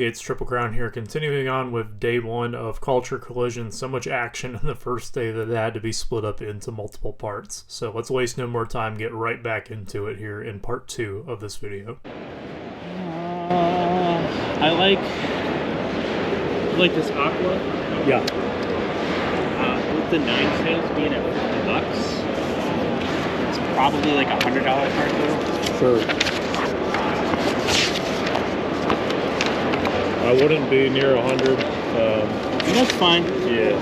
It's Triple Crown here, continuing on with day one of Culture Collision. So much action in the first day that it had to be split up into multiple parts. So let's waste no more time, get right back into it here in part two of this video. I like this aqua. Yeah. With the 9 sales being at $50, it's probably like $100 card though. Sure. I wouldn't be near 100. That's fine. Yeah.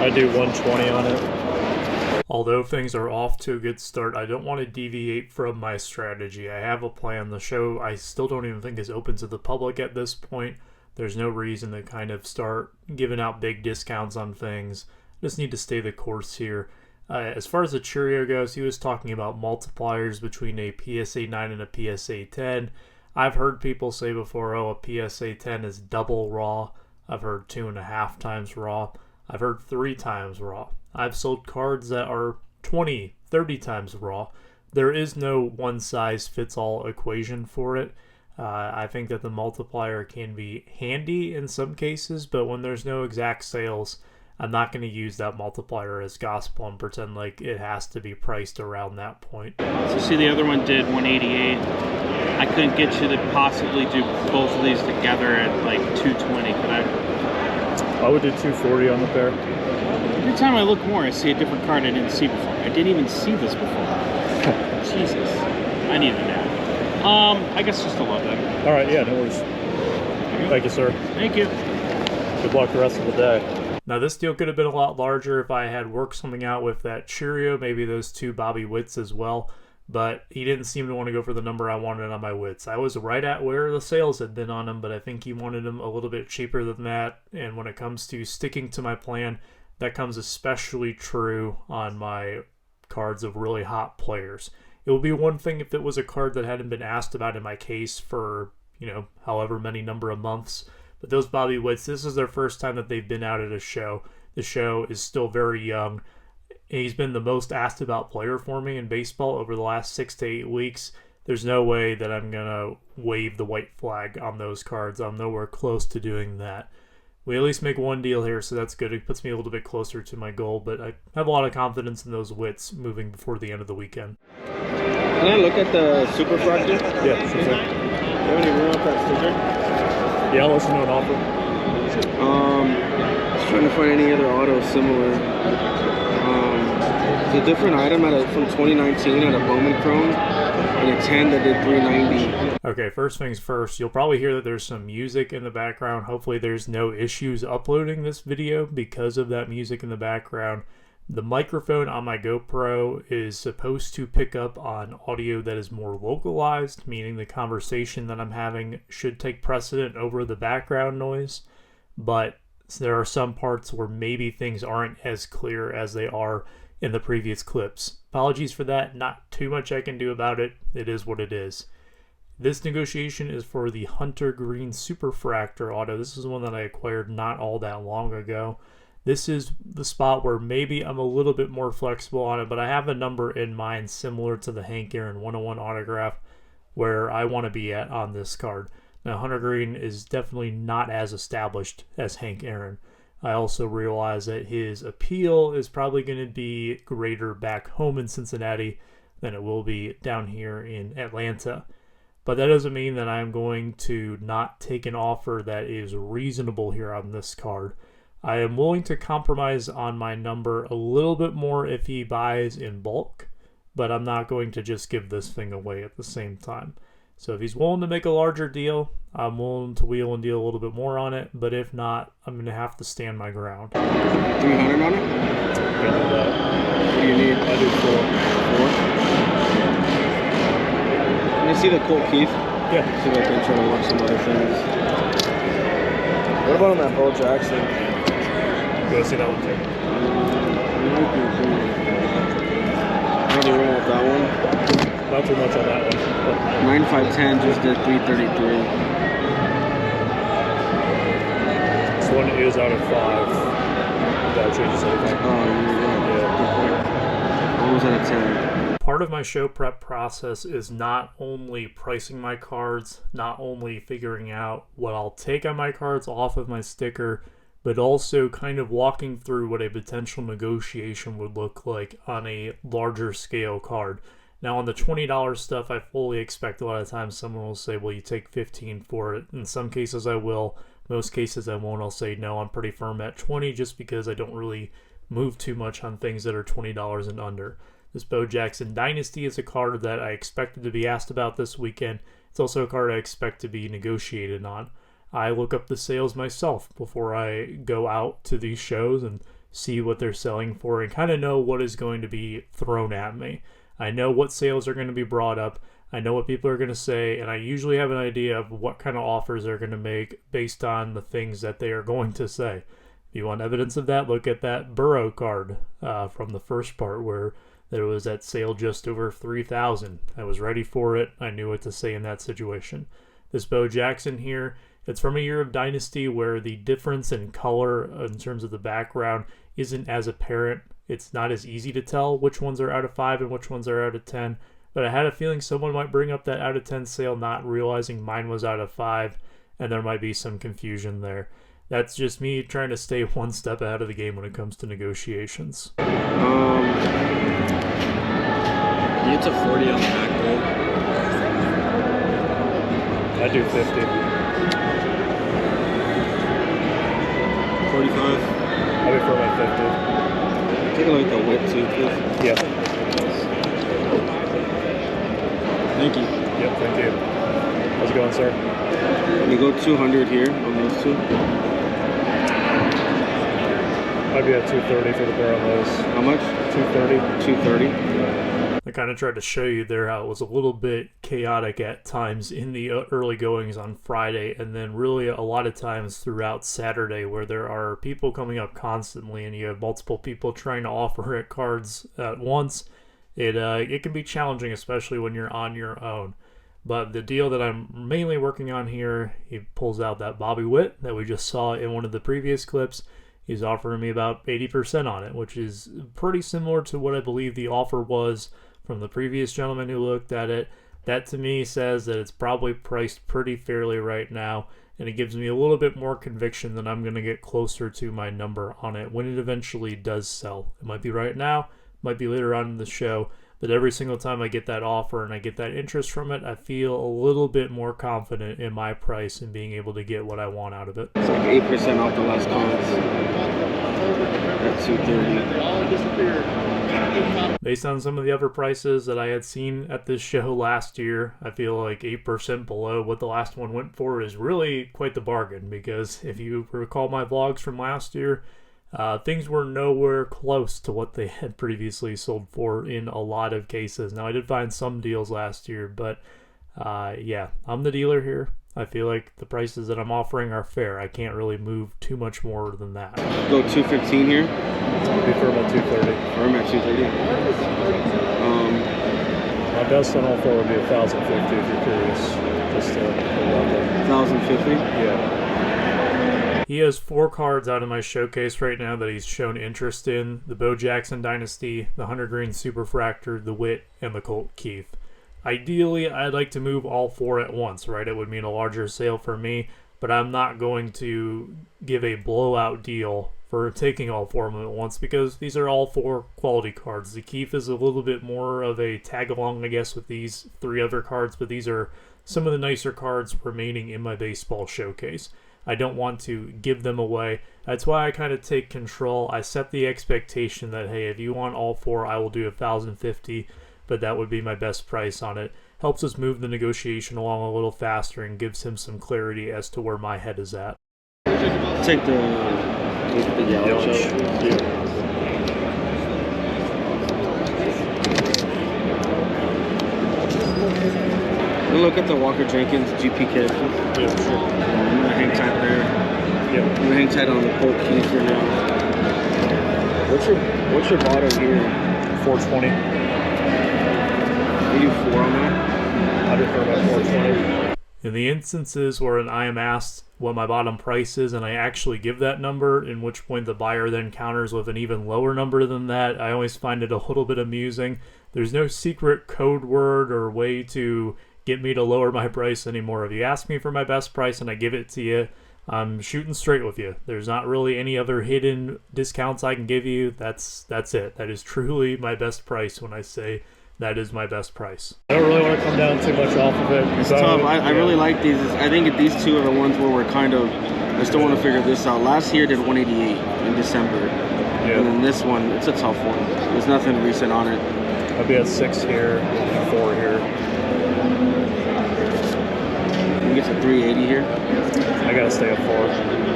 I do 120 on it. Although things are off to a good start, I don't want to deviate from my strategy. I have a plan. The show I still don't even think is open to the public at this point. There's no reason to kind of start giving out big discounts on things. Just need to stay the course here. As far as the Cheerio goes, he was talking about multipliers between a PSA 9 and a PSA 10. I've heard people say before, oh, a PSA 10 is double raw. I've heard 2.5 times raw. I've heard 3 times raw. I've sold cards that are 20, 30 times raw. There is no one-size-fits-all equation for it. I think that the multiplier can be handy in some cases, but when there's no exact sales, I'm not going to use that multiplier as gospel and pretend like it has to be priced around that point. So see, the other one did 188. I couldn't get you to possibly do both of these together at like 220, could I? I would do 240 on the pair. Every time I look more, I see a different card I didn't see before. I didn't even see this before. Jesus. I need a nap. I guess just a love them. All right, yeah, no worries. Thank you, sir. Thank you. Good luck the rest of the day. Now, this deal could have been a lot larger if I had worked something out with that Cheerio, maybe those 2 Bobby Witts as well, but he didn't seem to want to go for the number I wanted on my Witts. I was right at where the sales had been on them, but I think he wanted them a little bit cheaper than that, and when it comes to sticking to my plan, that comes especially true on my cards of really hot players. It would be one thing if it was a card that hadn't been asked about in my case for, however many number of months. But those Bobby Witts, this is their first time that they've been out at a show. The show is still very young. He's been the most asked about player for me in baseball over the last 6 to 8 weeks. There's no way that I'm going to wave the white flag on those cards. I'm nowhere close to doing that. We at least make one deal here, so that's good. It puts me a little bit closer to my goal, but I have a lot of confidence in those Witts moving before the end of the weekend. Can I look at the Superfractor? Yeah, sure. Do you have any room with that sticker? Yeah, I'll listen to an offer. I was trying to find any other auto similar. It's a different item from 2019 at a Bowman Chrome, and a 10 that did 390. Okay, first things first, you'll probably hear that there's some music in the background. Hopefully there's no issues uploading this video because of that music in the background. The microphone on my GoPro is supposed to pick up on audio that is more localized, meaning the conversation that I'm having should take precedent over the background noise, but there are some parts where maybe things aren't as clear as they are in the previous clips. Apologies for that, not too much I can do about it. It is what it is. This negotiation is for the Hunter Green Superfractor auto. This is one that I acquired not all that long ago. This is the spot where maybe I'm a little bit more flexible on it, but I have a number in mind similar to the Hank Aaron 101 autograph where I want to be at on this card. Now, Hunter Green is definitely not as established as Hank Aaron. I also realize that his appeal is probably going to be greater back home in Cincinnati than it will be down here in Atlanta. But that doesn't mean that I'm going to not take an offer that is reasonable here on this card. I am willing to compromise on my number a little bit more if he buys in bulk, but I'm not going to just give this thing away at the same time. So if he's willing to make a larger deal, I'm willing to wheel and deal a little bit more on it, but if not, I'm going to have to stand my ground. 300 on it? Can do that. What do you need? I do 4. 4? Can you see the Colt Keith? Yeah. See if I can try to watch some other things. What about on that Bo Jackson? You want to see that one too? Maybe room with that one. Not too much on that one. 9510 just did 333. This one is out of 5. That changes everything. Oh, yeah. Good point. What was that at 10? part of my show prep process is not only pricing my cards, not only figuring out what I'll take on my cards off of my sticker, but also kind of walking through what a potential negotiation would look like on a larger scale card. Now on the $20 stuff, I fully expect a lot of times someone will say, well, you take 15 for it. In some cases I will, most cases I won't. I'll say, no, I'm pretty firm at 20 just because I don't really move too much on things that are $20 and under. This Bo Jackson Dynasty is a card that I expected to be asked about this weekend. It's also a card I expect to be negotiated on. I look up the sales myself before I go out to these shows and see what they're selling for and kind of know what is going to be thrown at me. I know what sales are going to be brought up. I know what people are going to say, and I usually have an idea of what kind of offers they're going to make based on the things that they are going to say. If you want evidence of that, look at that Burrow card from the first part where there was that sale just over $3,000. I was ready for it. I knew what to say in that situation. This Bo Jackson here, it's from a year of Dynasty where the difference in color in terms of the background isn't as apparent. It's not as easy to tell which ones are out of 5 and which ones are out of 10. But I had a feeling someone might bring up that out of 10 sale not realizing mine was out of 5, and there might be some confusion there. That's just me trying to stay one step ahead of the game when it comes to negotiations. You get to 40 on the back roll. I do 50. 45. I'll be firm at 50. Take a look at the whip too, please. Yeah. Thank you. Yep, thank you. How's it going, sir? You go 200 here on those two. I'd be at 230 for the pair on those. How much? 230. 230. Yeah. I kind of tried to show you there how it was a little bit chaotic at times in the early goings on Friday, and then really a lot of times throughout Saturday where there are people coming up constantly and you have multiple people trying to offer at cards at once. It can be challenging, especially when you're on your own. But the deal that I'm mainly working on here, he pulls out that Bobby Witt that we just saw in one of the previous clips. He's offering me about 80% on it, which is pretty similar to what I believe the offer was from the previous gentleman who looked at it. That to me says that it's probably priced pretty fairly right now, and it gives me a little bit more conviction that I'm going to get closer to my number on it when it eventually does sell. It might be right now, might be later on in the show, but every single time I get that offer and I get that interest from it, I feel a little bit more confident in my price and being able to get what I want out of it. It's like 8% off the last cards at 230. Based on some of the other prices that I had seen at this show last year, I feel like 8% below what the last one went for is really quite the bargain, because if you recall my vlogs from last year, things were nowhere close to what they had previously sold for in a lot of cases. Now, I did find some deals last year, but yeah, I'm the dealer here. I feel like the prices that I'm offering are fair. I can't really move too much more than that. Go 215 here. I'll be firm at 230. Firm at 230. My best on all four would be 1,050 if you're curious. Just to 1,050? Yeah. He has 4 cards out of my showcase right now that he's shown interest in. The Bo Jackson Dynasty, the Hunter Green Superfractor, the Witt, and the Colt Keith. Ideally, I'd like to move all 4 at once, right? It would mean a larger sale for me, but I'm not going to give a blowout deal for taking all 4 of them at once because these are all 4 quality cards. The Keith is a little bit more of a tag-along, I guess, with these 3 other cards, but these are some of the nicer cards remaining in my baseball showcase. I don't want to give them away. That's why I kind of take control. I set the expectation that, hey, if you want all 4, I will do 1,050, but that would be my best price on it. Helps us move the negotiation along a little faster and gives him some clarity as to where my head is at. Take the yellow chip. Yeah. Look at the Walker Jenkins GP kit. Yeah, sure. I'm gonna hang tight there. Yeah. I'm gonna hang tight on the Colt Keith for now. What's your bottom here? 420. You do 4 on that? I prefer about 420. In the instances where I am asked what my bottom price is and I actually give that number, in which point the buyer then counters with an even lower number than that, I always find it a little bit amusing. there's no secret code word or way to get me to lower my price anymore. If you ask me for my best price and I give it to you, I'm shooting straight with you. There's not really any other hidden discounts I can give you. That's it. That is truly my best price when I say that is my best price. I don't really want to come down too much off of it. It's tough. I really like these. I think these two are the ones where we're kind of, I still want to figure this out. Last year did 188 in December. Yeah. And then this one, it's a tough one. There's nothing recent on it. I'll be at 6 here and 4 here. We get to 380 here. I gotta stay at 4,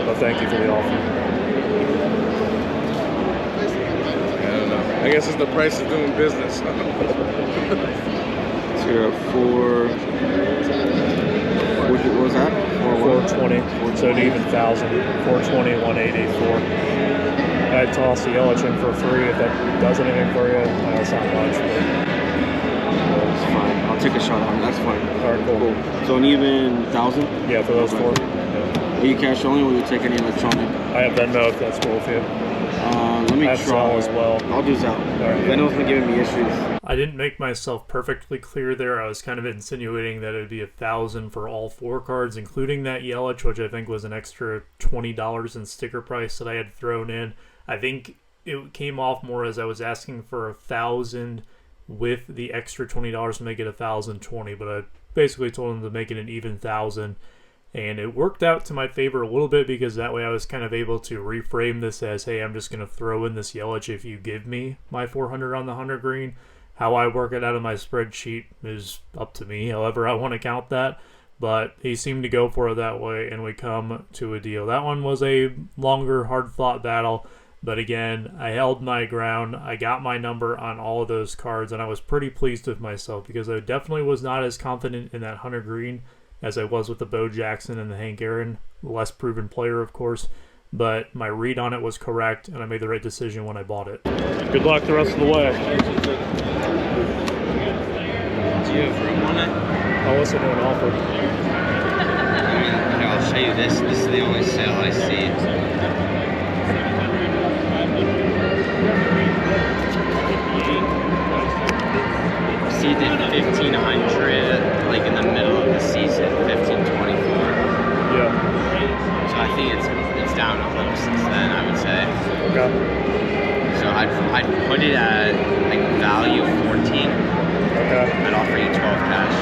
but thank you for the offer. I don't know. I guess it's the price of doing business. So you're at 4. What was that? 420. So an even 1,000. 420, 180, 4. I'd toss the Yelich in for free if that does anything for you. That's not much, but that's fine. I'll take a shot on it. That's fine. All right, cool. So an even 1,000? Yeah, for those 4. Are you cash only, or will you take any electronic? I have Venmo if that's cool with you. Let me try Zelle as well. I'll do Zelle. Venmo's been giving me issues. I didn't make myself perfectly clear there. I was kind of insinuating that it would be 1,000 for all 4 cards, including that Yelich, which I think was an extra $20 in sticker price that I had thrown in. I think it came off more as I was asking for 1,000 with the extra $20 to make it 1,020, but I basically told him to make it an even 1,000. And it worked out to my favor a little bit because that way I was kind of able to reframe this as, hey, I'm just going to throw in this Yelich if you give me my 400 on the 100 green. How I work it out of my spreadsheet is up to me, however I want to count that. But he seemed to go for it that way, and we come to a deal. That one was a longer, hard-fought battle. But again, I held my ground. I got my number on all of those cards, and I was pretty pleased with myself because I definitely was not as confident in that 100 green as I was with the Bo Jackson and the Hank Aaron, less proven player, of course. But my read on it was correct, and I made the right decision when I bought it. Good luck the rest of the way. Do you have room on it? I'll listen to an offer. Here, I'll show you this. This is the only sale I see. See, you did 1,500 like in the middle of the season, 1,524. Yeah. So I think it's down a little since then, I would say. Okay. So I'd put it at like value 14. Okay. I'd offer you 12 cash.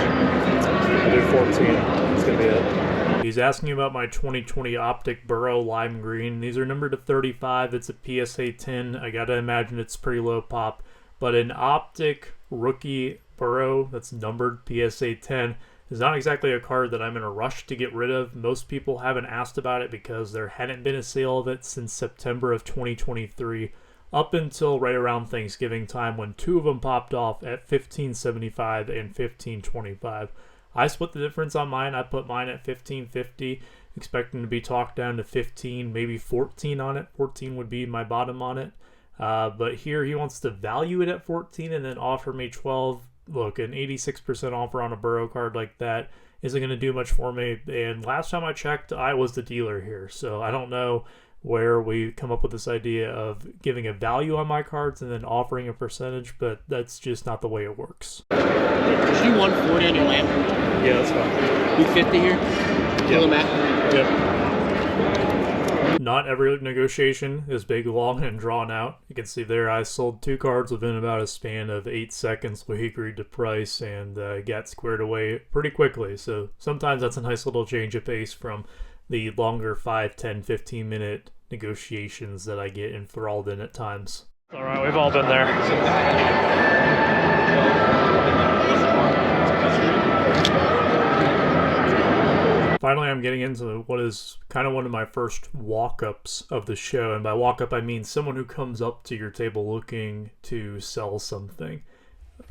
I'll do 14. That's gonna be it. He's asking about my 2020 Optic Burrow Lime Green. These are numbered to 35. It's a PSA 10. I gotta imagine it's pretty low pop. But an Optic Rookie Burrow that's numbered PSA 10 is not exactly a card that I'm in a rush to get rid of. Most people haven't asked about it because there hadn't been a sale of it since September of 2023 up until right around Thanksgiving time when 2 of them popped off at $15.75 and $15.25. I split the difference on mine. I put mine at $15.50, expecting to be talked down to 15, maybe 14 on it. 14 would be my bottom on it. But here he wants to value it at 14 and then offer me 12. Look, an 86% offer on a Burrow card like that isn't going to do much for me. And last time I checked, I was the dealer here. So I don't know where we come up with this idea of giving a value on my cards and then offering a percentage, but that's just not the way it works. Did you do 140 on your lamp? Yeah, that's fine. You 50 here? Kill him out? Yep. Not every negotiation is big, long, and drawn out. You can see there I sold 2 cards within about a span of 8 seconds. We agreed to price and got squared away pretty quickly. So sometimes that's a nice little change of pace from the longer 5, 10, 15-minute negotiations that I get enthralled in at times. All right, we've all been there. Finally, I'm getting into what is kind of one of my first walk-ups of the show. And by walk-up, I mean someone who comes up to your table looking to sell something.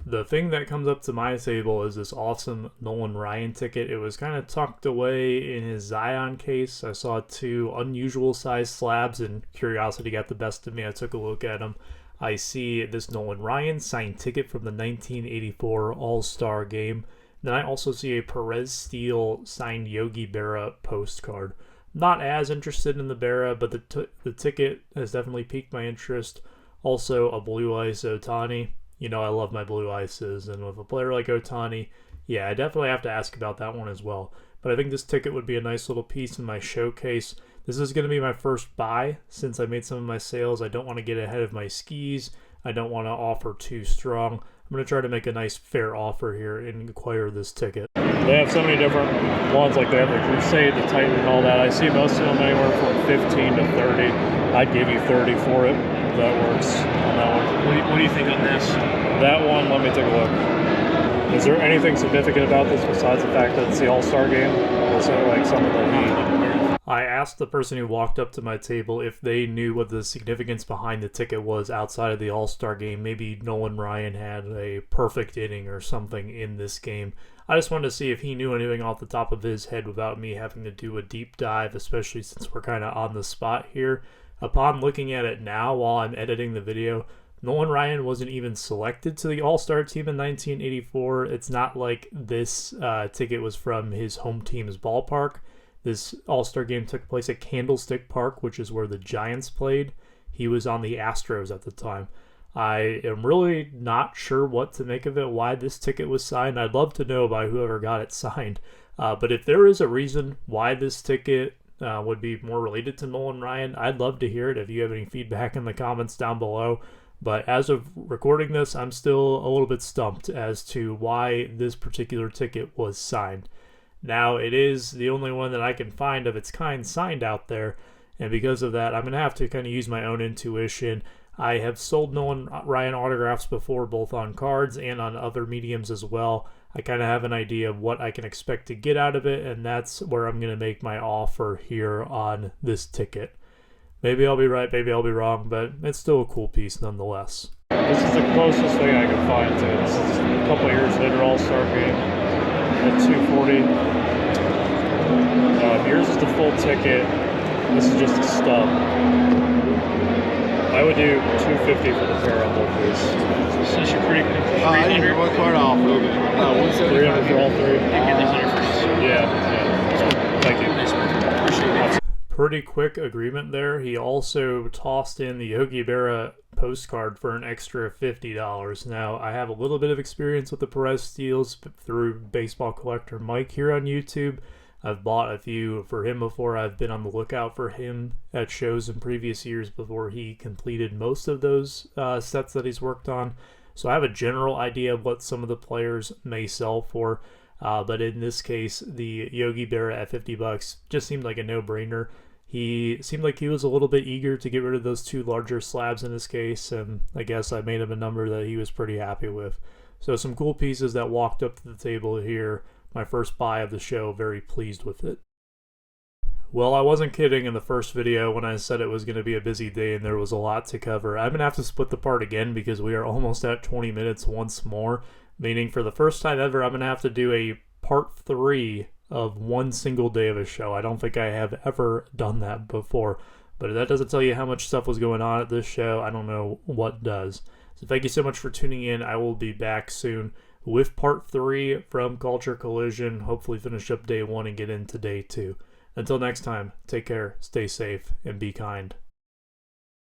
The thing that comes up to my table is this awesome Nolan Ryan ticket. It was kind of tucked away in his Zion case. I saw 2 unusual sized slabs and curiosity got the best of me. I took a look at them. I see this Nolan Ryan signed ticket from the 1984 All-Star Game. Then I also see a Perez Steele signed Yogi Berra postcard. Not as interested in the Berra, but the ticket has definitely piqued my interest. Also a Blue Ice Ohtani. you know I love my blue ices. And with a player like Ohtani, yeah, I definitely have to ask about that one as well. But I think this ticket would be a nice little piece in my showcase. This is going to be my first buy since I made some of my sales. I don't want to get ahead of my skis. I don't want to offer too strong. I'm going to try to make a nice fair offer here and acquire this ticket. They have so many different ones, like they have the Crusade, the Titan, and all that. I see most of them anywhere from 15 to 30. I'd give you 30 for it, if that works on that one. What do you think on this? That one, let me take a look. Is there anything significant about this besides the fact that it's the All-Star game? Or is it like something that I asked the person who walked up to my table if they knew what the significance behind the ticket was outside of the All-Star game. Maybe Nolan Ryan had a perfect inning or something in this game. I just wanted to see if he knew anything off the top of his head without me having to do a deep dive, especially since we're kind of on the spot here. Upon looking at it now while I'm editing the video, Nolan Ryan wasn't even selected to the All-Star team in 1984. It's not like this ticket was from his home team's ballpark. This All-Star game took place at Candlestick Park, which is where the Giants played. He was on the Astros at the time. I am really not sure what to make of it, why this ticket was signed. I'd love to know by whoever got it signed. But if there is a reason why this ticket would be more related to Nolan Ryan, I'd love to hear it if you have any feedback in the comments down below. But as of recording this, I'm still a little bit stumped as to why this particular ticket was signed. Now, it is the only one that I can find of its kind signed out there, and because of that, I'm going to have to kind of use my own intuition. I have sold Nolan Ryan autographs before, both on cards and on other mediums as well. I kind of have an idea of what I can expect to get out of it, and that's where I'm going to make my offer here on this ticket. Maybe I'll be right, maybe I'll be wrong, but it's still a cool piece nonetheless. This is the closest thing I can find to it. This is a couple of years later All-Star game at 240. Yours is the full ticket. This is just a stub. I would do 250 for the pair on both these. So you're pretty good. I need one card off. 300 for all three. Yeah. Thank you. Appreciate it. Pretty quick agreement there. He also tossed in the Yogi Berra postcard for an extra $50. Now, I have a little bit of experience with the Perez steals through Baseball Collector Mike here on YouTube. I've bought a few for him before. I've been on the lookout for him at shows in previous years before he completed most of those sets that he's worked on. So I have a general idea of what some of the players may sell for. But in this case, the Yogi Berra at $50 just seemed like a no-brainer. He seemed like he was a little bit eager to get rid of those two larger slabs in his case, and I guess I made him a number that he was pretty happy with. So some cool pieces that walked up to the table here. My first buy of the show, very pleased with it. Well, I wasn't kidding in the first video when I said it was going to be a busy day and there was a lot to cover. I'm going to have to split the part again because we are almost at 20 minutes once more, meaning for the first time ever, I'm going to have to do a part 3 of one single day of a show. I don't think I have ever done that before, but if that doesn't tell you how much stuff was going on at this show, I don't know what does. So thank you so much for tuning in. I will be back soon with part 3 from Culture Collision. Hopefully finish up day 1 and get into day 2. Until next time, take care, stay safe, and be kind.